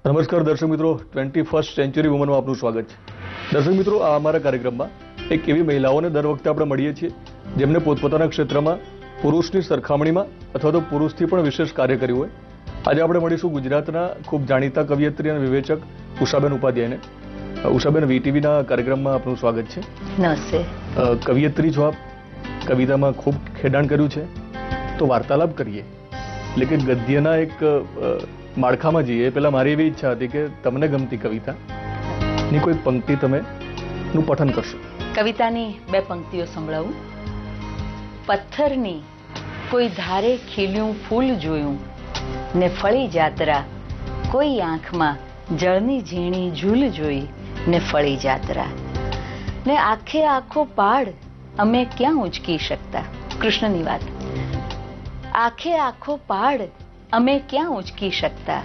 નમસ્કાર દર્શક મિત્રો, 21st સેન્ચુરી વુમનમાં આપનું સ્વાગત છે. દર્શક મિત્રો, આ અમારા કાર્યક્રમમાં એક એવી મહિલાઓને દર વખતે આપણે મળીએ છીએ જેમને પોતપોતાના ક્ષેત્રમાં પુરુષની સરખામણીમાં અથવા તો પુરુષથી પણ વિશેષ કાર્ય કર્યું હોય. આજે આપણે મળીશું ગુજરાતના ખૂબ જાણીતા કવિયત્રી અને વિવેચક ઉષાબેન ઉપાધ્યાયને. ઉષાબેન, વીટીવીના કાર્યક્રમમાં આપનું સ્વાગત છે. નમસ્તે. કવિયત્રી છો આપ, કવિતામાં ખૂબ ખેડાણ કર્યું છે, તો વાર્તાલાપ કરીએ એટલે કે ગદ્યના એક માળખામાં જઈએ. પહેલા મારી એવી ઈચ્છા હતી કે તમને ગમતી કવિતાની કોઈ પંક્તિ તમે નું પઠન કરશો. કવિતાની બે પંક્તિઓ સંભળાવું. પથ્થરની કોઈ ધારે ખીલ્યું ફૂલ જોયું ને ફળી જાતરા, કોઈ આંખમાં જળની ઝીણી ઝૂલ જોઈ ને ફળી જાતરા, ને આખે આખો પાડ અમે ક્યાં ઉંચકી શકતા. કૃષ્ણની વાત. આખે આખો પાડ અમે ક્યાં ઉંચકી શકતા,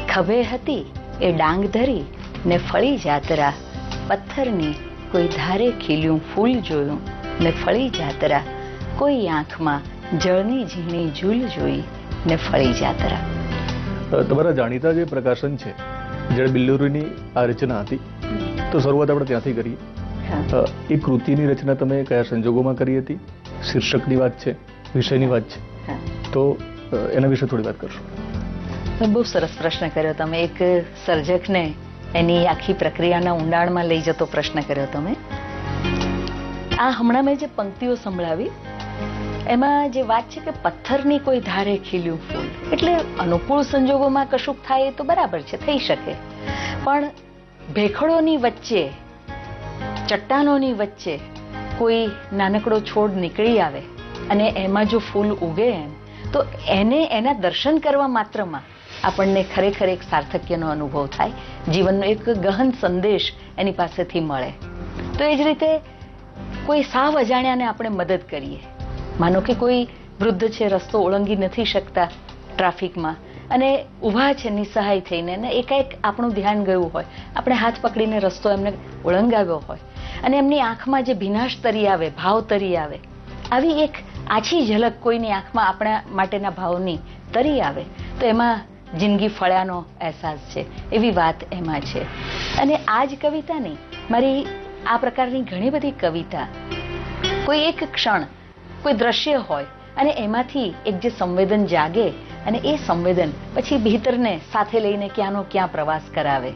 ખભે હતી એ ડાંગ ધરી ને ફળી જાતરા, પથ્થરની કોઈ ધારે ખીલ્યું ફૂલ જોયું ને ફળી જાતરા, કોઈ આંખમાં જળની ઝીણી ઝૂલ જોઈ ને ફળી જાતરા. તમારા જાણીતા જે પ્રકાશન છે જળબિલ્લોરીની આ રચના હતી, તો શરૂઆત આપણે ત્યાંથી કરીએ. એ કૃતિની રચના તમે કયા સંજોગોમાં કરી હતી? શીર્ષકની વાત છે, વિષયની વાત છે, તો એના વિશે થોડી વાત કરશો. બહુ સરસ પ્રશ્ન કર્યો તમે. એક સર્જકને એની આખી પ્રક્રિયાના ઊંડાણમાં લઈ જતો પ્રશ્ન કર્યો તમે. આ હમણાં મેં જે પંક્તિઓ સંભળાવી એમાં જે વાત છે કે પથ્થરની કોઈ ધારે ખીલ્યું ફૂલ, એટલે અનુકૂળ સંજોગોમાં કશુંક થાય એ તો બરાબર છે, થઈ શકે, પણ ભેખડોની વચ્ચે, ચટ્ટાનોની વચ્ચે કોઈ નાનકડો છોડ નીકળી આવે અને એમાં જો ફૂલ ઉગે એમ, તો એને એના દર્શન કરવા માત્રમાં આપણને ખરેખર એક સાર્થક્યનો અનુભવ થાય, જીવનનો એક ગહન સંદેશ એની પાસેથી મળે. તો એ જ રીતે કોઈ સાવ અજાણ્યાને આપણે મદદ કરીએ. માનો કે કોઈ વૃદ્ધ છે, રસ્તો ઓળંગી નથી શકતા ટ્રાફિકમાં અને ઊભા છે નિસહાય થઈને, અને એકાએક આપણું ધ્યાન ગયું હોય, આપણે હાથ પકડીને રસ્તો એમને ઓળંગાવ્યો હોય અને એમની આંખમાં જે ભીનાશ તરી આવે, ભાવ તરી આવે, આવી એક આછી ઝલક કોઈની આંખમાં આપણા માટેના ભાવની તરી આવે, તો એમાં જિંદગી ફળ્યાનો અહેસાસ છે, એવી વાત એમાં છે. અને આ જ કવિતાની મારી આ પ્રકારની ઘણી બધી કવિતા, કોઈ એક ક્ષણ, કોઈ દ્રશ્ય હોય અને એમાંથી એક જે સંવેદન જાગે અને એ સંવેદન પછી ભીતરને સાથે લઈને ક્યાંનો ક્યાં પ્રવાસ કરાવે.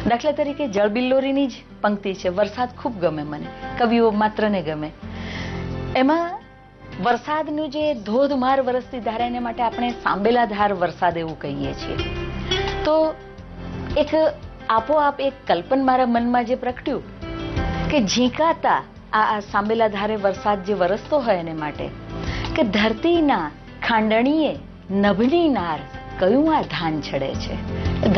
દાખલા તરીકે જળબિલ્લોરીની જ પંક્તિ છે, વરસાદ ખૂબ ગમે મને, કવિઓ માત્રને ગમે. એમાં વરસાદનું જે ધોધમાર વરસતી ધાર, એને માટે આપણે સાંબેલા ધાર વરસાદ એવું કહીએ છીએ. તો એક આપોઆપ એક કલ્પન મારા મનમાં જે પ્રગટ્યું કે ઝીંકાતા આ સાંબેલા ધારે વરસાદ જે વરસતો હોય એને માટે, કે ધરતીના ખાંડણીએ નભની નાર કયું આ ધાન છડે છે.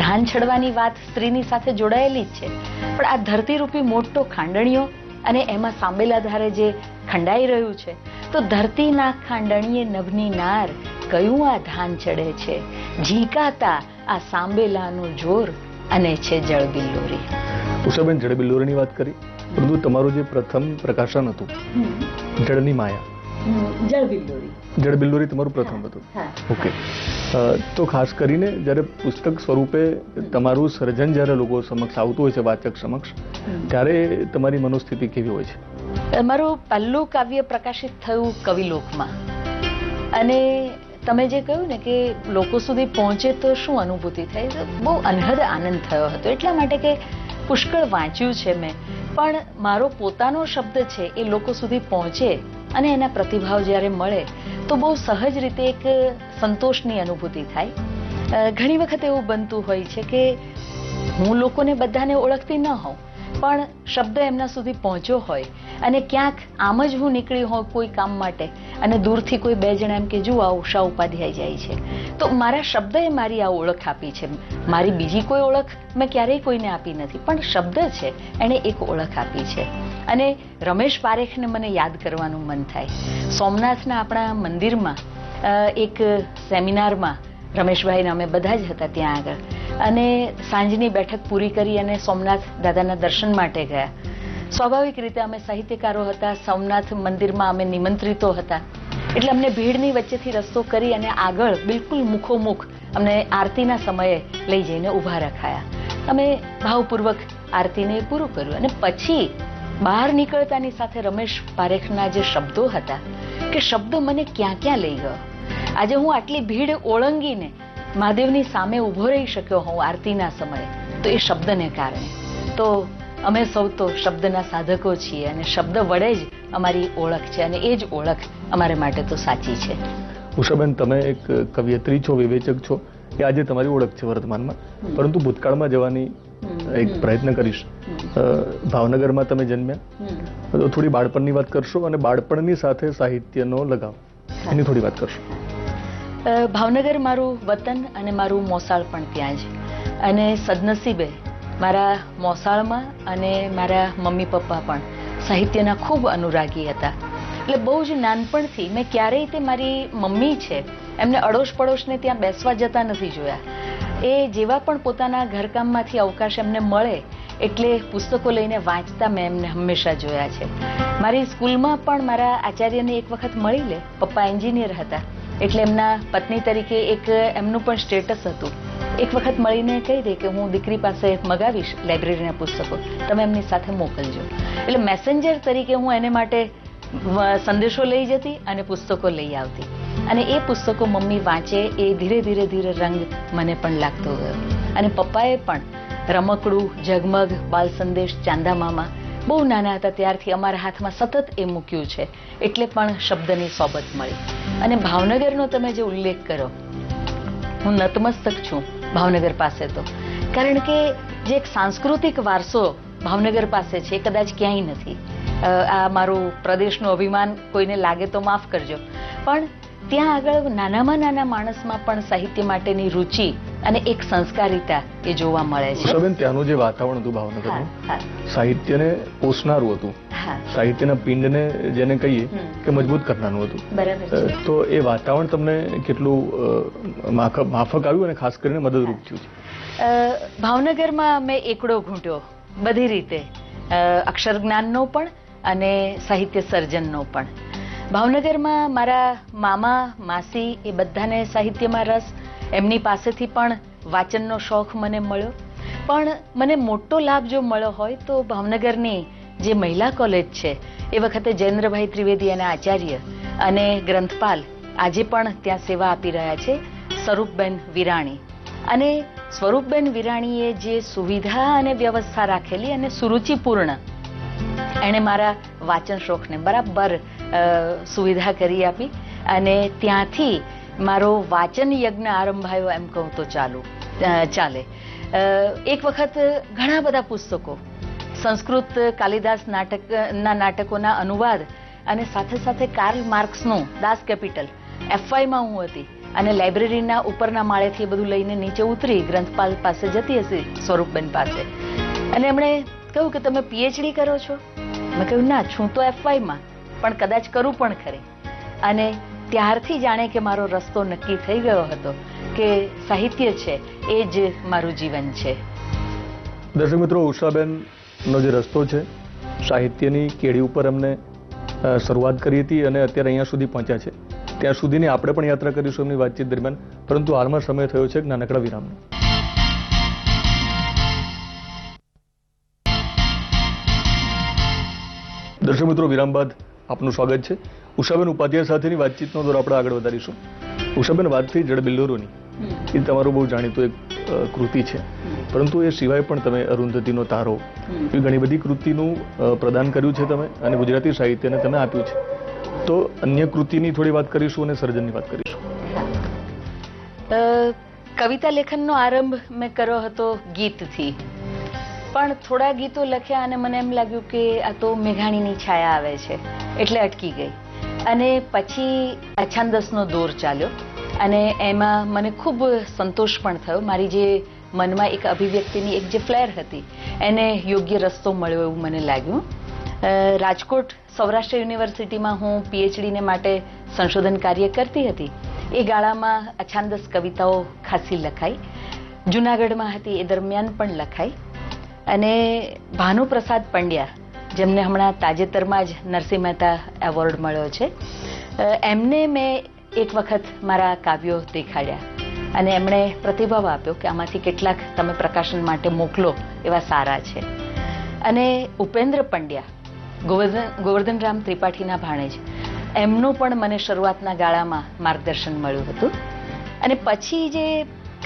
ધાન છડવાની વાત સ્ત્રીની સાથે જોડાયેલી જ છે, પણ આ ધરતીરૂપી મોટો ખાંડણીઓ અને એમાં સાંબેલા ધારે જે ખંડાઈ રહ્યું છે, તો ધરતીના ખાંડણીએ નભની નાર કયું આ ધાન ચડે છે, ઝીંકાતા આ સાંબેલાનું જોર અને છે જળબિલ્લોરી. ઉષાબેન, જળબિલ્લોરીની વાત કરી, પરંતુ તમારું જે પ્રથમ પ્રકાશન હતું જળની માયા, જળબિલ્લોરી તમારું પ્રથમ હતું. ઓકે. તો ખાસ કરીને જ્યારે પુસ્તક સ્વરૂપે તમારું સર્જન જ્યારે લોકો સમક્ષ આવતું હોય છે, વાચક સમક્ષ, ત્યારે તમારી મનોસ્થિતિ કેવી હોય છે? મારું પહેલું કાવ્ય પ્રકાશિત થયું કવિલોકમાં, અને તમે જે કહ્યું ને કે લોકો સુધી પહોંચે તો શું અનુભૂતિ થઈ, બહુ અનહદ આનંદ થયો હતો. એટલા માટે કે પુષ્કળ વાંચ્યું છે મેં, પણ મારો પોતાનો શબ્દ છે એ લોકો સુધી પહોંચે અને એના પ્રતિભાવ જ્યારે મળે તો બહુ સહજ રીતે એક સંતોષની અનુભૂતિ થાય. ઘણી વખત એવું બનતું હોય છે કે હું લોકોને બધાને ઓળખતી ન હોઉં, પણ શબ્દ એમના સુધી પહોંચ્યો હોય અને ક્યાંક આમ જ હું નીકળી હોઉં કોઈ કામ માટે અને દૂરથી કોઈ બે જણા એમ કે જુઓ આ ઉષા ઉપાધ્યાય જાય છે, તો મારા શબ્દએ મારી આ ઓળખ આપી છે. મારી બીજી કોઈ ઓળખ મેં ક્યારેય કોઈને આપી નથી, પણ શબ્દ છે એણે એક ઓળખ આપી છે. અને રમેશ પારેખને મને યાદ કરવાનું મન થાય. સોમનાથના આપણા મંદિરમાં એક સેમિનારમાં રમેશભાઈને અમે બધા જ હતા ત્યાં આગળ, અને સાંજની બેઠક પૂરી કરી અને સોમનાથ દાદાના દર્શન માટે ગયા. સ્વાભાવિક રીતે અમે સાહિત્યકારો હતા, સોમનાથ મંદિરમાં અમે નિમંત્રિતો હતા, એટલે અમને ભીડની વચ્ચેથી રસ્તો કરી અને આગળ બિલકુલ મુખોમુખ અમને આરતીના સમયે લઈ જઈને ઊભા રખાયા. અમે ભાવપૂર્વક આરતીને પૂરું કર્યું અને પછી બહાર નીકળતાની સાથે રમેશ પારેખના જે શબ્દો હતા કે શબ્દો મને ક્યાં ક્યાં લઈ ગયો. આજે હું આટલી ભીડ ઓળંગીને મહાદેવની સામે ઊભો રહી શક્યો હોઉં આરતીના સમયે તો એ શબ્દને કારણે. તો અમે સૌ તો શબ્દના સાધકો છીએ અને શબ્દ વડે જ અમારી ઓળખ છે અને એ જ ઓળખ અમારે માટે તો સાચી છે. ઉષાબેન, તમે એક કવિયત્રી છો, વિવેચક છો, એ આજે તમારી ઓળખ છે વર્તમાનમાં, પરંતુ ભૂતકાળમાં જવાની એક પ્રયત્ન કરીશ. ભાવનગરમાં તમે જન્મ્યા, તો થોડી બાળપણની વાત કરશો અને બાળપણની સાથે સાહિત્યનો લગાવ એની થોડી વાત કરશો. ભાવનગર મારું વતન અને મારું મોસાળ પણ ત્યાં જ. અને સદનસીબે મારા મોસાળમાં અને મારા મમ્મી પપ્પા પણ સાહિત્યના ખૂબ અનુરાગી હતા. એટલે બહુ જ નાનપણથી મેં ક્યારેય તે મારી મમ્મી છે એમને અડોશ પડોશને ત્યાં બેસવા જતા નથી જોયા. એ જેવા પણ પોતાના ઘરકામમાંથી અવકાશ એમને મળે એટલે પુસ્તકો લઈને વાંચતા મેં એમને હંમેશા જોયા છે. મારી સ્કૂલમાં પણ મારા આચાર્યને એક વખત મળી લે. પપ્પા એન્જિનિયર હતા એટલે એમના પત્ની તરીકે એક એમનું પણ સ્ટેટસ હતું. એક વખત મળીને કહી દે કે હું દીકરી પાસે મગાવીશ લાઇબ્રેરીના પુસ્તકો, તમે એમની સાથે મોકલજો. એટલે મેસેન્જર તરીકે હું એને માટે સંદેશો લઈ જતી અને પુસ્તકો લઈ આવતી. અને એ પુસ્તકો મમ્મી વાંચે એ ધીરે ધીરે ધીરે રંગ મને પણ લાગતો ગયો. અને પપ્પાએ પણ રમકડું, ઝગમગ, બાલ સંદેશ, ચાંદા મામા બહુ નાના હતા ત્યારથી અમારા હાથમાં સતત એ મૂક્યું છે. એટલે પણ શબ્દની સોબત મળી. અને ભાવનગરનો તમે જે ઉલ્લેખ કરો, હું નતમસ્તક છું ભાવનગર પાસે તો. કારણ કે જે એક સાંસ્કૃતિક વારસો ભાવનગર પાસે છે એ કદાચ ક્યાંય નથી. આ મારું પ્રદેશનું અભિમાન કોઈને લાગે તો માફ કરજો, પણ ત્યાં આગળ નાનામાં નાના માણસમાં પણ સાહિત્ય માટેની રુચિ અને એક સંસ્કારિતા એ જોવા મળે છે. ઉષાબેન, ત્યાંનું જે વાતાવરણ હતું ભાવનગરનું, સાહિત્યને પોષનારું હતું, સાહિત્યના પિંડને જેને કહીએ કે મજબૂત કરનારું હતું. બરાબર. તો એ વાતાવરણ તમને કેટલું માફક આવ્યું અને ખાસ કરીને મદદરૂપ થયું છે? ભાવનગરમાં મેં એકડો ઘૂંટ્યો બધી રીતે, અક્ષર જ્ઞાનનો પણ અને સાહિત્ય સર્જનનો પણ. ભાવનગરમાં મારા મામા માસી એ બધાને સાહિત્યમાં રસ, એમની પાસેથી પણ વાંચનનો શોખ મને મળ્યો. પણ મને મોટો લાભ જો મળ્યો હોય તો ભાવનગરની જે મહિલા કોલેજ છે એ વખતે જયેન્દ્રભાઈ ત્રિવેદી એના આચાર્ય અને ગ્રંથપાલ આજે પણ ત્યાં સેવા આપી રહ્યા છે, સ્વરૂપબેન વિરાણી. અને સ્વરૂપબેન વિરાણીએ જે સુવિધા અને વ્યવસ્થા રાખેલી અને સુરુચિપૂર્ણ એણે મારા વાંચન શોખને બરાબર સુવિધા કરી આપી. અને ત્યાંથી મારો વાંચન યજ્ઞ આરંભાયો એમ કહું તો ચાલે. એક વખત ઘણા બધા પુસ્તકો, સંસ્કૃત કાલિદાસ નાટકોના અનુવાદ અને સાથે સાથે કાર્લ માર્ક્સનું દાસ કેપિટલ FYમાં હું હતી અને લાઇબ્રેરીના ઉપરના માળેથી બધું લઈને નીચે ઉતરી ગ્રંથપાલ પાસે જતી હશે, સ્વરૂપબેન પાસે. અને એમણે કહ્યું કે તમે PhD કરો છો? મેં કહ્યું ના, છું તો FYમાં, પણ કદાચ કરું પણ ખરી. અને ત્યારથી જાણે કે મારો રસ્તો નક્કી થઈ ગયો હતો કે સાહિત્ય છે એ જ મારું જીવન છે. દર્શક મિત્રો, ઉષાબેનનો જે રસ્તો છે સાહિત્યની કેડી ઉપર અમને શરૂઆત કરી હતી અને અત્યારે અહીંયા સુધી પહોંચ્યા છે. ત્યાં સુધીની આપણે પણ યાત્રા કરીશું એમની વાતચીત દરમિયાન, પરંતુ હાલમાં સમય થયો છે એક નાનકડા વિરામનો. દર્શક મિત્રો, વિરામ બાદ આપનું સ્વાગત છે. ઉષાબેન ઉપાધ્યાય સાથેની વાતચીતનો દોર આપણે આગળ વધારીશું. ઉષાબેન, વાત થઈ જળબિલ્લોરોની, એ તમારું બહુ જાણીતું એક કૃતિ છે, પરંતુ એ સિવાય પણ તમે અરુંધતીનો તારો, એ ઘણી બધી કૃતિનું પ્રદાન કર્યું છે તમે અને ગુજરાતી સાહિત્યને તમે આપ્યું છે. તો અન્ય કૃતિની થોડી વાત કરીશું અને સર્જનની વાત કરીશું. કવિતા લેખનનો આરંભ મેં કર્યો હતો ગીતથી, પણ થોડા ગીતો લખ્યા અને મને એમ લાગ્યું કે આ તો મેઘાણીની છાયા આવે છે એટલે અટકી ગઈ. અને પછી અછાંદસનો દોર ચાલ્યો અને એમાં મને ખૂબ સંતોષ પણ થયો. મારી જે મનમાં એક અભિવ્યક્તિની એક જે ફ્લેર હતી એને યોગ્ય રસ્તો મળ્યો એવું મને લાગ્યું. રાજકોટ સૌરાષ્ટ્ર યુનિવર્સિટીમાં હું PhDને માટે સંશોધન કાર્ય કરતી હતી. એ ગાળામાં અછાંદસ કવિતાઓ ખાસી લખાઈ. જુનાગઢમાં હતી એ દરમિયાન પણ લખાઈ. અને ભાનુપ્રસાદ પંડ્યા, જેમને હમણાં તાજેતરમાં જ નરસિંહ મહેતા એવોર્ડ મળ્યો છે, એમને મેં એક વખત મારા કાવ્યો દેખાડ્યા અને એમણે પ્રતિભાવ આપ્યો કે આમાંથી કેટલાક તમે પ્રકાશન માટે મોકલો એવા સારા છે. અને ઉપેન્દ્ર પંડ્યા, ગોવર્ધનરામ ત્રિપાઠીના ભાણેજ, એમનું પણ મને શરૂઆતના ગાળામાં માર્ગદર્શન મળ્યું હતું. અને પછી જે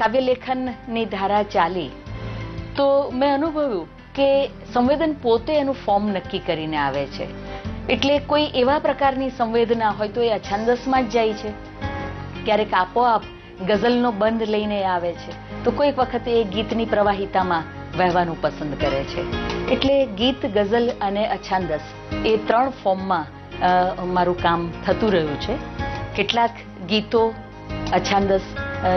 કાવ્યલેખનની ધારા ચાલી તો મેં અનુભવ્યું કે સંવેદન પોતે એનું ફોર્મ નક્કી કરીને આવે છે. એટલે કોઈ એવા પ્રકારની સંવેદના હોય તો એ અછંદસમાં જ જાય છે, ક્યારેક આપોઆપ ગઝલનો બંધ લઈને આવે છે, તો કોઈક વખતે એ ગીતની પ્રવાહિતામાં વહેવાનું પસંદ કરે છે. એટલે ગીત, ગઝલ અને અછાંદસ એ 3 ફોર્મમાં મારું કામ થતું રહ્યું છે. કેટલાક ગીતો અછાંદસ,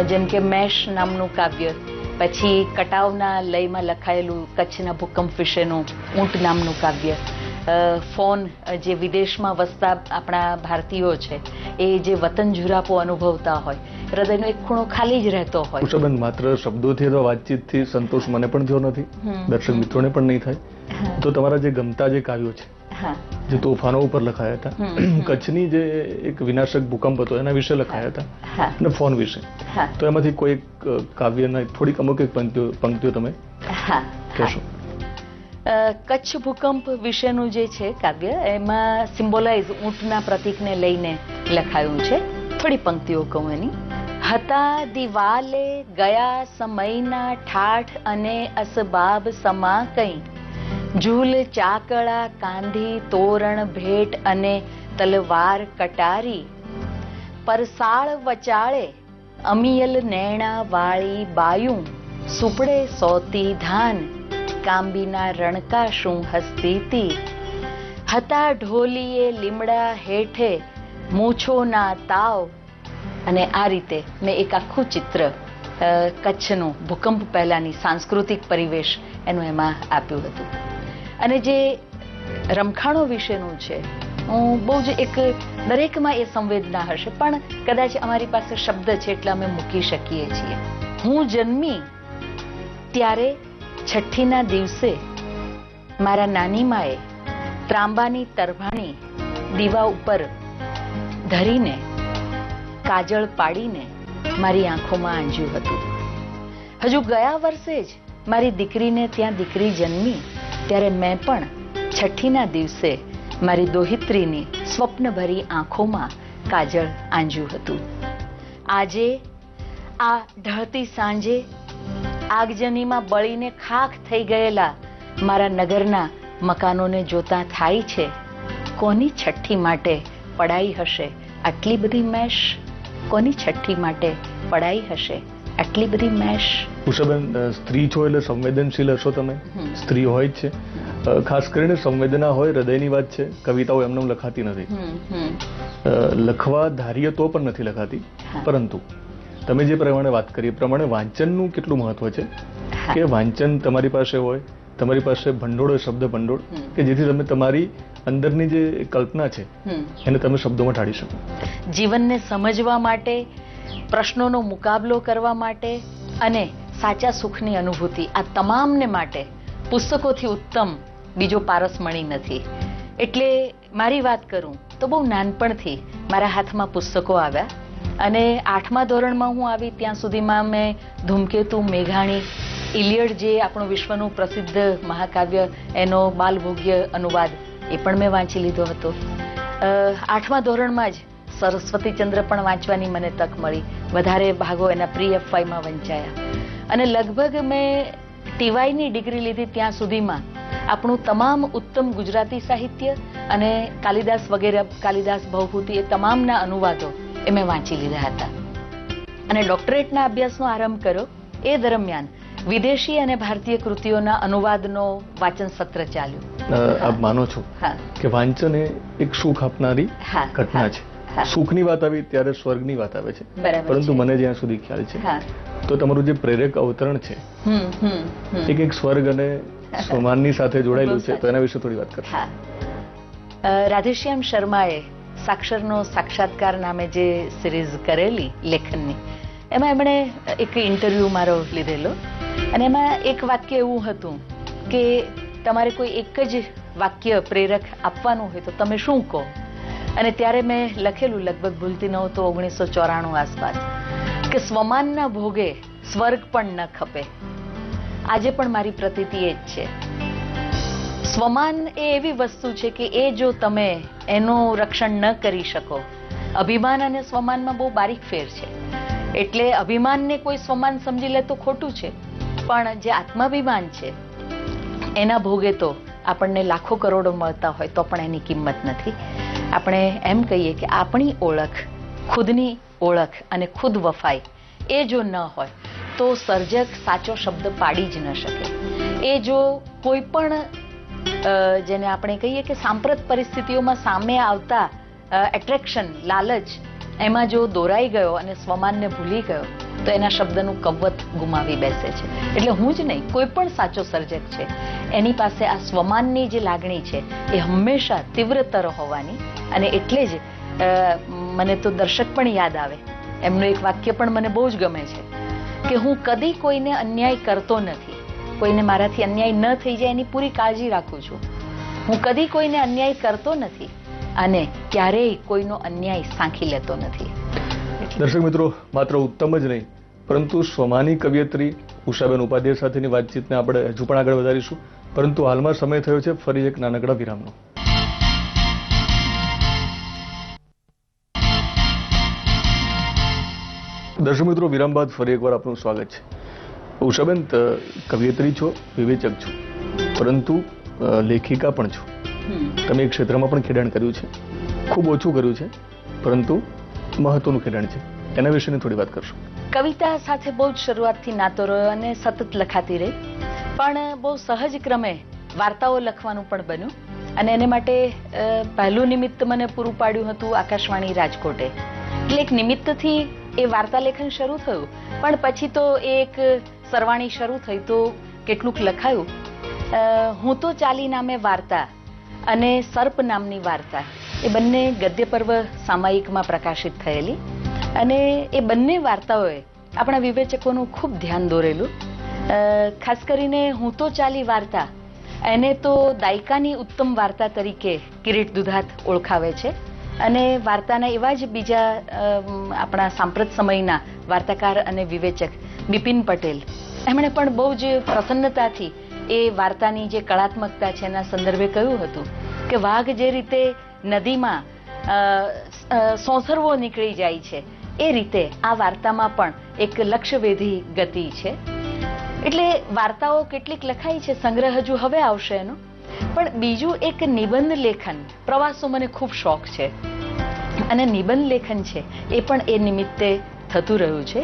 જેમ કે મેષ નામનું કાવ્ય, પછી કટાવના લયમાં લખાયેલું કચ્છના ભૂકંપ વિશેનું ઊંટ નામનું કાવ્ય, ફોન જે વિદેશમાં વસતા આપણા ભારતીયો છે એ જે વતન ઝુરાપો અનુભવતા હોય, હૃદયનો એક ખૂણો ખાલી જ રહેતો હોય. ઉષાબેન, માત્ર શબ્દોથી અથવા વાતચીતથી સંતોષ મને પણ થયો નથી, દર્શક મિત્રોને પણ નહીં થાય. તો તમારા જે ગમતા જે કાવ્યો છે, જે તોફાનો ઉપર લખાયા હતા, કચ્છની જે એક વિનાશક ભૂકંપ હતો એના વિશે લખાયા હતા અને ફોન વિશે, તો એમાંથી કોઈ એક કાવ્યના થોડીક અમુક એક પંક્તિઓ તમે કહેશો? કચ્છ ભૂકંપ વિશેનું જે છે કાવ્ય, એમાં સિમ્બોલાઇઝ ઊંટના પ્રતીકને લઈને લખાયું છે. થોડી પંક્તિઓ કહું એની. હતા દિવાલે ગયા સમયના ઠાઠ અને અસબાબ સમા કંઈ, ઝૂલ ચાકળા કાંધી તોરણ ભેટ અને તલવાર કટારી, પરસાળ વચાળે અમિયલ નૈણા વાળી બાયું, સુપડે સોતી ધાન કાંબીના રણકા શું હસતીતી, હતા ઢોલીએ લીમડા હેઠે મૂછોના તાવ. અને આ રીતે મેં એક આખું ચિત્ર કચ્છનું ભૂકંપ પહેલાની સાંસ્કૃતિક પરિવેશ એનું એમાં આપ્યું હતું. અને જે રમખાણો વિશેનું છે, હું બહુ જ એક દરેકમાં એ સંવેદના હશે, પણ કદાચ અમારી પાસે શબ્દ છે એટલે અમે મૂકી શકીએ છીએ. હું જન્મી ત્યારે છઠ્ઠીના દિવસે મારા નાની માએ ત્રાંબાની તરભાણી દીવા ઉપર ધરીને કાજળ પાડીને મારી આંખોમાં આંજ્યું હતું. હજુ ગયા વર્ષે જ મારી દીકરીને ત્યાં દીકરી જન્મી ત્યારે મેં પણ છઠ્ઠીના દિવસે મારી દોહિત્રીની સ્વપ્નભરી આંખોમાં કાજળ આંજ્યું હતું. આજે આ ઢળતી સાંજે આગજનીમાં બળીને ખાખ થઈ ગયેલા મારા નગરના મકાનોને જોતા થાય છે, કોની છઠ્ઠી માટે પડાઈ હશે આટલી બધી મેશ? કોની છઠ્ઠી માટે પડાઈ હશે આટલી બધી મેશ? ઉષાબેન, સ્ત્રી છો એટલે સંવેદનશીલ હશો તમે, સ્ત્રી હોય જ છે. ખાસ કરીને સંવેદના હોય, હૃદયની વાત છે. કવિતાઓ એમને લખાતી નથી, લખવા ધારીએ તો પણ નથી લખાતી. પરંતુ તમે જે પ્રમાણે વાત કરી એ પ્રમાણે વાંચનનું કેટલું મહત્વ છે કે વાંચન તમારી પાસે હોય, તમારી પાસે ભંડોળ હોય, શબ્દ ભંડોળ, કે જેથી તમે તમારી અંદરની જે કલ્પના છે એને તમે શબ્દોમાં ઢાળી શકો. જીવનને સમજવા માટે, પ્રશ્નોનો મુકાબલો કરવા માટે અને સાચા સુખની અનુભૂતિ, આ તમામને માટે પુસ્તકોથી ઉત્તમ બીજો પારસ મળી નથી. એટલે મારી વાત કરું તો બહુ નાનપણથી મારા હાથમાં પુસ્તકો આવ્યા. અને 8મા ધોરણમાં હું આવી ત્યાં સુધીમાં મેં ધૂમકેતુ, મેઘાણી, ઇલિયડ જે આપણું વિશ્વનું પ્રસિદ્ધ મહાકાવ્ય, એનો બાલભોગ્ય અનુવાદ એ પણ મેં વાંચી લીધો હતો. 8મા ધોરણમાં જ સરસ્વતીચંદ્ર પણ વાંચવાની મને તક મળી. વધારે ભાગો એના પ્રી-FYમાં વંચાયા. અને લગભગ મેં ટીવાયની ડિગ્રી લીધી ત્યાં સુધીમાં આપણું તમામ ઉત્તમ ગુજરાતી સાહિત્ય અને કાલિદાસ વગેરે, કાલિદાસ ભવભૂતિ, એ તમામના અનુવાદો એ મેં વાંચી લીધા હતા. અને ડોક્ટરેટના અભ્યાસનો આરંભ કર્યો એ દરમિયાન વિદેશી અને ભારતીય કૃતિઓના અનુવાદનો વાંચન સત્ર ચાલ્યું. આપ માનો છો કે વાંચન એ એક સુખ આપનારી ઘટના છે? સુખની વાત આવી ત્યારે સ્વર્ગની વાત આવે છે, પરંતુ મને જ્યાં સુધી ખ્યાલ છે તો તમારું જે પ્રેરક અવતરણ છે એક સ્વર્ગ અને સ્વમાનની સાથે જોડાયેલું છે, તો એના વિશે થોડી વાત કરશો? રાધેશ્યામ શર્માએ સાક્ષરનો સાક્ષાત્કાર નામે જે સિરીઝ કરેલી લેખનની, એમાં એમણે એક ઇન્ટરવ્યૂ મારો લીધેલો. અને એમાં એક વાક્ય એવું હતું કે તમારે કોઈ એક જ વાક્ય પ્રેરક આપવાનું હોય તો તમે શું કહો? અને ત્યારે મેં લખેલું, લગભગ ભૂલતી ન તો 1994 આસપાસ, કે સ્વમાનના ભોગે સ્વર્ગ પણ ન ખપે. આજે પણ મારી પ્રતીતિ એ જ છે. સ્વમાન એ એવી વસ્તુ છે કે એ જો તમે એનું રક્ષણ ન કરી શકો, અભિમાન અને સ્વમાનમાં બહુ બારીક ફેર છે. એટલે અભિમાનને કોઈ સ્વમાન સમજી લે તો ખોટું છે, પણ જે આત્માભિમાન છે એના ભોગે તો આપણને લાખો કરોડો મળતા હોય તો પણ એની કિંમત નથી. આપણે એમ કહીએ કે આપણી ઓળખ, ખુદની ઓળખ અને ખુદ વફાઈ એ જો ન હોય તો સર્જક સાચો શબ્દ પાડી જ ન શકે. એ જો કોઈ પણ જેને આપણે કહીએ કે સાંપ્રત પરિસ્થિતિઓમાં સામે આવતા એટ્રેક્શન, લાલચ, એમાં જો દોરાઈ ગયો અને સ્વમાનને ભૂલી ગયો તો એના શબ્દનું કવત ગુમાવી બેસે છે. એટલે હું જ નહીં, કોઈ પણ સાચો સર્જક છે એની પાસે આ સ્વમાનની જે લાગણી છે એ હંમેશા તીવ્રતર હોવાની. અને એટલે જ મને તો દર્શક પણ યાદ આવે, એમનું એક વાક્ય પણ મને બહુ જ ગમે છે કે હું કદી કોઈને અન્યાય કરતો નથી, કોઈને મારાથી અન્યાય ન થઈ જાય એની પૂરી કાળજી રાખું છું. હું કદી કોઈને અન્યાય કરતો નથી અને ક્યારેય કોઈનો અન્યાય સાંખી લેતો નથી. દર્શક મિત્રો, માત્ર ઉત્તમ જ નહીં પરંતુ સ્વમાની કવિયત્રી ઉષાબેન ઉપાધ્યાય સાથેની વાતચીતને આપણે હજુ પણ આગળ વધારીશું, પરંતુ હાલમાં સમય થયો છે ફરી એક નાનકડા વિરામનો. દર્શક મિત્રો, વિરામ બાદ ફરી એકવાર આપનું સ્વાગત છે. ઉષાબેન, કવિયત્રી છો, વિવેચક છો, પરંતુ લેખિકા પણ છો. તમે એક ક્ષેત્રમાં પણ ખેડાણ કર્યું છે, ખૂબ ઓછું કર્યું છે પરંતુ મહત્વનું ખેડાણ છે. એના વિશેની થોડી વાત કરશો? કવિતા સાથે બહુ જ શરૂઆતથી નાતો રહ્યો અને સતત લખાતી રહી, પણ બહુ સહજ ક્રમે વાર્તાઓ લખવાનું પણ બન્યું. અને એને માટે પહેલું નિમિત્ત મને પૂરું પાડ્યું હતું આકાશવાણી રાજકોટે. એટલે એક નિમિત્તથી એ વાર્તા લેખન શરૂ થયું, પણ પછી તો એક સરવાણી શરૂ થઈ તો કેટલુંક લખાયું. હું તો ચાલી નામે વાર્તા અને સર્પ નામની વાર્તા એ બંને ગદ્ય પર્વ સામાયિકમાં પ્રકાશિત થયેલી. અને એ બંને વાર્તાઓએ આપણા વિવેચકોનું ખૂબ ધ્યાન દોરેલું. ખાસ કરીને હું તો ચાલી વાર્તા એને તો દાયકાની ઉત્તમ વાર્તા તરીકે કિરીટ દુધાત ઓળખાવે છે. અને વાર્તાના એવા જ બીજા આપણા સાંપ્રત સમયના વાર્તાકાર અને વિવેચક બિપિન પટેલ, એમણે પણ બહુ જ પ્રસન્નતાથી એ વાર્તાની જે કળાત્મકતા છે એના સંદર્ભે કહ્યું હતું કે વાઘ જે રીતે નદીમાં સોંસરવો નીકળી જાય છે એ રીતે આ વાર્તામાં પણ એક લક્ષ્યવેધી ગતિ છે. એટલે વાર્તાઓ કેટલીક લખાઈ છે, સંગ્રહ હજુ હવે આવશે એનો. પણ બીજું એક નિબંધ લેખન, પ્રવાસો મને ખૂબ શોખ છે અને નિબંધ લેખન છે એ પણ એ નિમિત્તે થતું રહ્યું છે.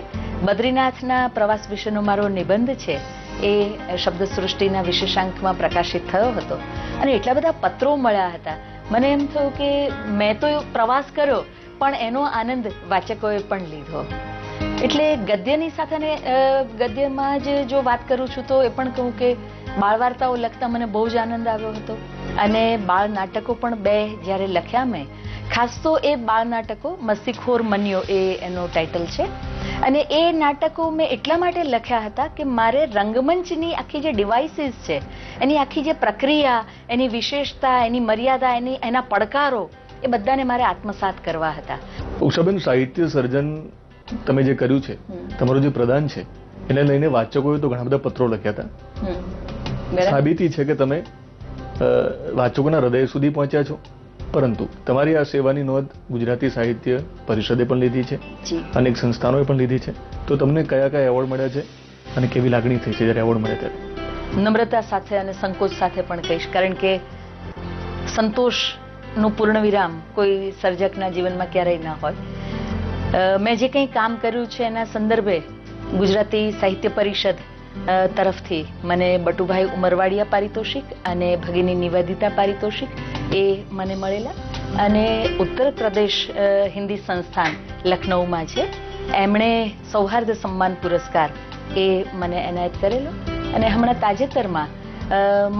બદ્રીનાથના પ્રવાસ વિશેનો મારો નિબંધ છે એ શબ્દ સૃષ્ટિના વિશેષાંકમાં પ્રકાશિત થયો હતો અને એટલા બધા પત્રો મળ્યા હતા. મને એમ થયું કે મેં તો પ્રવાસ કર્યો પણ એનો આનંદ વાચકોએ પણ લીધો. એટલે ગદ્યની સાથે ગદ્યમાં જ જો વાત કરું છું તો એ પણ કહું કે બાળ વાર્તાઓ લખતા મને બહુ જ આનંદ આવ્યો હતો અને બાળ નાટકો પણ 2 જ્યારે લખ્યા મેં. ખાસ તો એ બાળ નાટકો મસ્તીખોર મન્યો એ એનો ટાઇટલ છે. અને એ નાટકો મેં એટલા માટે લખ્યા હતા કે મારે રંગમંચની આખી જે ડિવાઇસીસ છે, એની આખી જે પ્રક્રિયા, એની વિશેષતા, એની મર્યાદા, એના પડકારો, એ બધાને મારે આત્મસાત કરવા હતા. ઉષાબેન, સાહિત્ય સર્જન તમે જે કર્યું છે, તમારું જે પ્રદાન છે, એને લઈને વાચકોએ તો ઘણા બધા પત્રો લખ્યા હતા. સાબિતી છે કે તમે વાચકોના હૃદય સુધી પહોંચ્યા છો. પરંતુ તમારી આ સેવાની નોંધ ગુજરાતી સાહિત્ય પરિષદે પણ લીધી છે, અનેક સંસ્થાનોએ પણ લીધી છે. તો તમને કયા કયા એવોર્ડ મળ્યા છે અને કેવી લાગણી થઈ છે જ્યારે એવોર્ડ મળ્યા ત્યારે? નમ્રતા સાથે અને સંકોચ સાથે પણ કહીશ, કારણ કે સંતોષનું પૂર્ણ વિરામ કોઈ સર્જકના જીવનમાં ક્યારેય ન હોય. મેં જે કંઈ કામ કર્યું છે એના સંદર્ભે ગુજરાતી સાહિત્ય પરિષદ તરફથી મને બટુભાઈ ઉમરવાડિયા પારિતોષિક અને ભગિની નિવેદિતા પારિતોષિક એ મને મળેલા. અને ઉત્તર પ્રદેશ હિન્દી સંસ્થાન લખનૌમાં છે, એમણે સૌહાર્દ સન્માન પુરસ્કાર એ મને એનાયત કરેલો. અને હમણાં તાજેતરમાં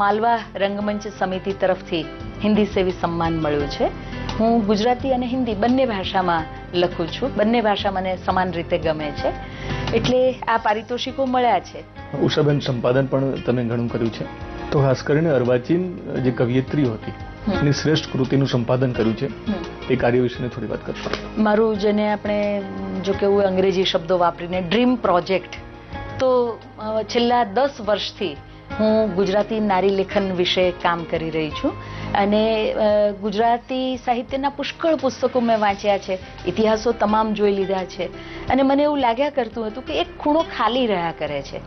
માલવા રંગમંચ સમિતિ તરફથી હિન્દી સેવી સન્માન મળ્યું છે. હું ગુજરાતી અને હિન્દી બંને ભાષામાં લખું છું, બંને ભાષા મને સમાન રીતે ગમે છે, એટલે આ પારિતોષિકો મળ્યા છે. ઉષાબેન, સંપાદન પણ તમે ઘણું કર્યું છે, તો ખાસ કરીને અર્વાચીન જે કવિયત્રીઓ હતી એની શ્રેષ્ઠ કૃતિનું સંપાદન કર્યું છે. એ કાર્ય વિશે થોડી વાત કરશો? મારું જેને આપણે જો કેવું અંગ્રેજી શબ્દો વાપરીને ડ્રીમ પ્રોજેક્ટ, તો છેલ્લા 10 વર્ષથી હું ગુજરાતી નારી લેખન વિશે કામ કરી રહી છું અને ગુજરાતી સાહિત્યના પુષ્કળ પુસ્તકો મેં વાંચ્યા છે, ઇતિહાસો તમામ જોઈ લીધા છે અને મને એવું લાગ્યા કરતું હતું કે એક ખૂણો ખાલી રહ્યા કરે છે.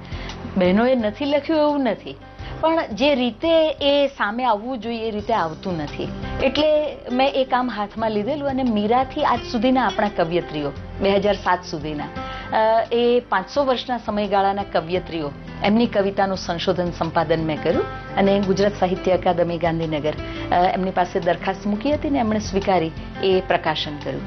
બહેનોએ નથી લખ્યું એવું નથી, પણ જે રીતે એ સામે આવવું જોઈએ એ રીતે આવતું નથી. એટલે મેં એ કામ હાથમાં લીધેલું અને મીરાથી આજ સુધીના આપણા કવયત્રીઓ 2007 સુધીના એ 500 વર્ષના સમયગાળાના કવયત્રીઓ, એમની કવિતાનું સંશોધન સંપાદન મેં કર્યું અને ગુજરાત સાહિત્ય અકાદમી ગાંધીનગર એમની પાસે દરખાસ્ત મૂકી હતી ને એમણે સ્વીકારી એ પ્રકાશન કર્યું.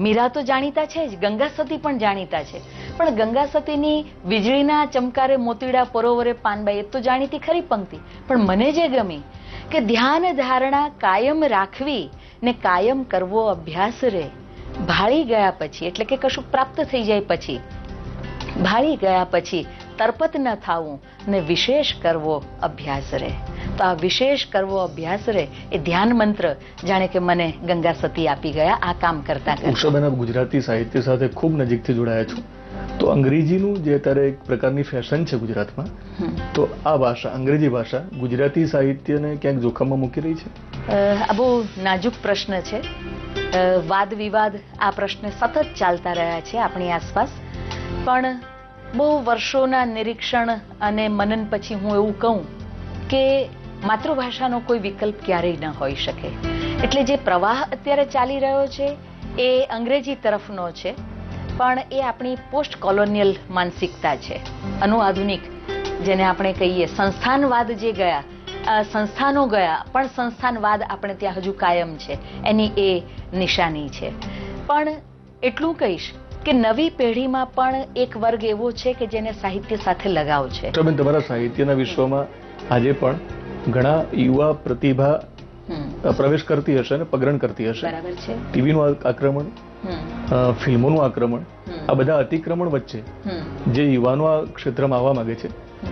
મીરા તો જાણીતા છે જ, ગંગા સતી પણ જાણીતા છે, પણ ગંગા સતીની વીજળીના ચમકારે મોતીડા પરોવરે પાનબાઈ એ તો જાણીતી ખરી પંક્તિ, પણ મને જે ગમી કે ધ્યાન ધારણા કાયમ રાખવી ને કાયમ કરવો અભ્યાસ રે, ભાળી ગયા પછી એટલે કે કશું પ્રાપ્ત થઈ જાય પછી, ભાળી ગયા પછી તરપત ન થાવું ને વિશેષ કરવો અભ્યાસ રે. તો આ વિશેષ કરવો અભ્યાસ રે એ ધ્યાન મંત્ર જાણે કે મને ગંગા સતી આપી ગયા આ કામ કરતા કરતા. ઉષાબેન, આપ ગુજરાતી સાહિત્ય સાથે ખૂબ નજીકથી જોડાયા છો, તો અંગ્રેજીનું જે અત્યારે એક પ્રકારની ફેશન છે ગુજરાતમાં, તો આ ભાષા, અંગ્રેજી ભાષા ગુજરાતી સાહિત્યને ક્યાંક જોખમમાં મૂકી રહી છે? આ બહુ નાજુક પ્રશ્ન છે. વાદ વિવાદ આ પ્રશ્ન સતત ચાલતા રહ્યા છે આપણી આસપાસ, પણ બહુ વર્ષોના નિરીક્ષણ અને મનન પછી હું એવું કહું કે માતૃભાષાનો કોઈ વિકલ્પ ક્યારેય ન હોઈ શકે. એટલે જે પ્રવાહ અત્યારે ચાલી રહ્યો છે એ અંગ્રેજી તરફનો છે, પણ એ આપણી પોસ્ટ કોલોનિયલ માનસિકતા છે, અનુઆધુનિક જેને આપણે કહીએ. સંસ્થાનવાદ જે ગયા, સંસ્થાનો ગયા, પણ સંસ્થાનવાદ આપણે ત્યાં હજુ કાયમ છે, એની એ નિશાની છે. પણ એટલું કહીશ કે નવી પેઢીમાં પણ એક વર્ગ એવો છે કે જેને સાહિત્ય સાથે લગાવ છે. તમારા સાહિત્યના વિશ્વમાં આજે પણ ઘણા યુવા પ્રતિભા પ્રવેશ કરતી હશે ને પગરણ કરતી હશે. બરાબર છે. ટીવીનું આક્રમણ, ફિલ્મોનું આક્રમણ, આ બધા અતિક્રમણ વચ્ચે જે યુવાનો આ ક્ષેત્રમાં આવવા માંગે છે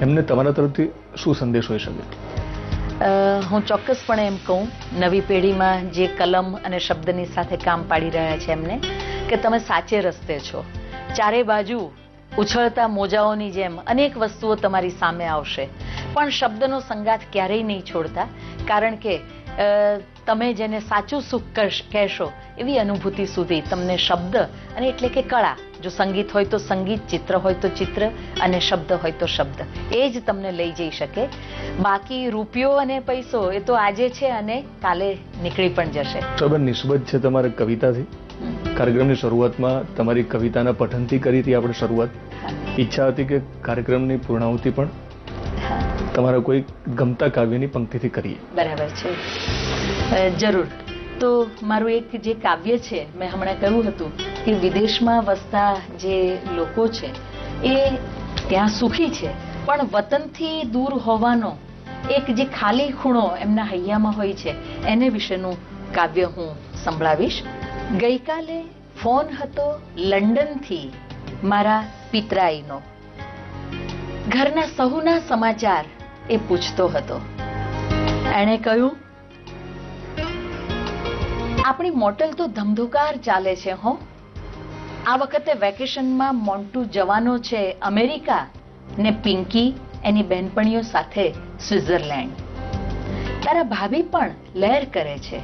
એમને તમારા તરફથી શું સંદેશ હોઈ શકે? હું ચોક્કસપણે એમ કહું નવી પેઢીમાં જે કલમ અને શબ્દની સાથે કામ પાડી રહ્યા છે એમને કે તમે સાચે રસ્તે છો. ચારે બાજુ ઉછળતા મોજાઓની જેમ અનેક વસ્તુઓ તમારી સામે આવશે, પણ શબ્દનો સંગાથ ક્યારેય નહીં છોડતા, કારણ કે તમે જેને સાચું સુખ કહેશો એવી અનુભૂતિ સુધી તમને શબ્દ અને એટલે કે કળા, જો સંગીત હોય તો સંગીત, ચિત્ર હોય તો ચિત્ર અને શબ્દ હોય તો શબ્દ, એ જ તમને લઈ જઈ શકે. બાકી રૂપિયો અને પૈસો એ તો આજે છે અને કાલે નીકળી પણ જશે. સબન નિસ્બત છે તમારે કવિતાથી. કાર્યક્રમની શરૂઆતમાં તમારી કવિતાના પઠનથી કરી હતી આપણે શરૂઆત. ઈચ્છા હતી કે કાર્યક્રમની પૂર્ણાહુતિ પણ તમારા કોઈ ગમતા કાવ્યની પંક્તિથી કરીએ. બરાબર છે, જરૂર. તો મારું એક જે કાવ્ય છે, મેં હમણાં કહ્યું હતું કે વિદેશમાં વસતા જે લોકો છે એ ત્યાં સુખી છે, પણ વતનથી દૂર હોવાનો એક જે ખાલી ખૂણો એમના હૈયામાં હોય છે એને વિશેનું કાવ્ય હું સંભળાવીશ. ગઈકાલે ફોન હતો લંડનથી મારા પિતરાઈનો, ઘરના સહુના સમાચાર એ પૂછતો હતો. એણે કહ્યું, આપણી મોટલ તો ધમધુકાર ચાલે છે હો. આ વખતે વેકેશનમાં મોન્ટુ જવાનો છે અમેરિકા ને પિંકી એની બહેનપણીઓ સાથે સ્વિટ્ઝરલેન્ડ. તારા ભાભી પણ લહેર કરે છે.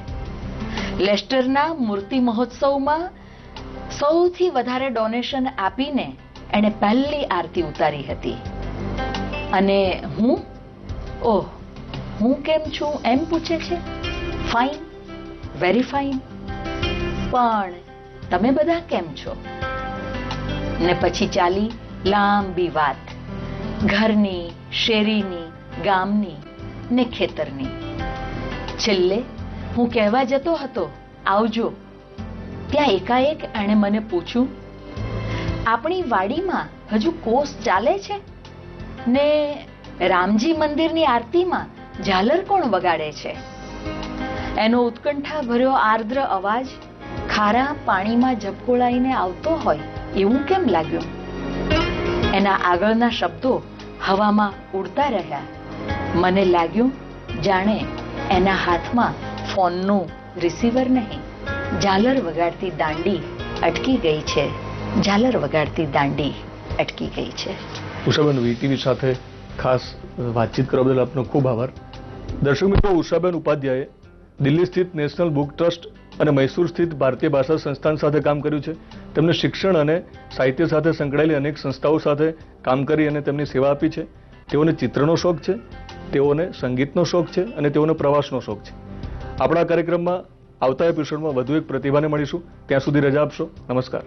લેસ્ટરના મૂર્તિ મહોત્સવમાં સૌથી વધારે ડોનેશન આપીને એણે પહેલી આરતી ઉતારી હતી. અને હું કેમ છું એમ પૂછે છે. ફાઇન, વેરી ફાઇન, પણ તમે બધા કેમ છો? ને પછી ચાલી લાંબી વાત, ઘરની, શેરીની, ગામની ને ખેતરની. છેલ્લે હું કહેવા જતો હતો આવજો, ત્યાં એકાએક એણે મને પૂછ્યું, આપણી વાડીમાં હજુ કોસ ચાલે છે ને રામજી મંદિરની આરતીમાં ઝાલર કોણ વગાડે છે? એનો ઉત્કંઠા ભર્યો આર્દ્ર અવાજ ખારા પાણીમાં ઝબકોળાઈને આવતો હોય એવું કેમ લાગ્યું? એના આગળના શબ્દો હવામાં ઉડતા રહ્યા. મને લાગ્યું જાણે એના હાથમાં ફોનનું રિસીવર નહીં, ઝાલર વગાડતી દાંડી અટકી ગઈ છે, ઝાલર વગાડતી દાંડી અટકી ગઈ છે. ઉષાબેન, વીટીવી સાથે ખાસ વાતચીત કરવા બદલ આપનો ખૂબ આભાર. દર્શક મિત્રો, ઉષાબેન ઉપાધ્યાયે દિલ્હી સ્થિત નેશનલ બુક ટ્રસ્ટ અને મૈસૂર સ્થિત ભારતીય ભાષા સંસ્થાન સાથે કામ કર્યું છે. તેમને શિક્ષણ અને સાહિત્ય સાથે સંકળાયેલી અનેક સંસ્થાઓ સાથે કામ કરી અને તેમની સેવા આપી છે. તેઓને ચિત્રનો શોખ છે, તેઓને સંગીતનો શોખ છે અને તેઓને પ્રવાસનો શોખ છે. આપણા કાર્યક્રમમાં આવતા એપિસોડમાં વધુ એક પ્રતિભાને મળીશું. ત્યાં સુધી રજા આપશો. નમસ્કાર.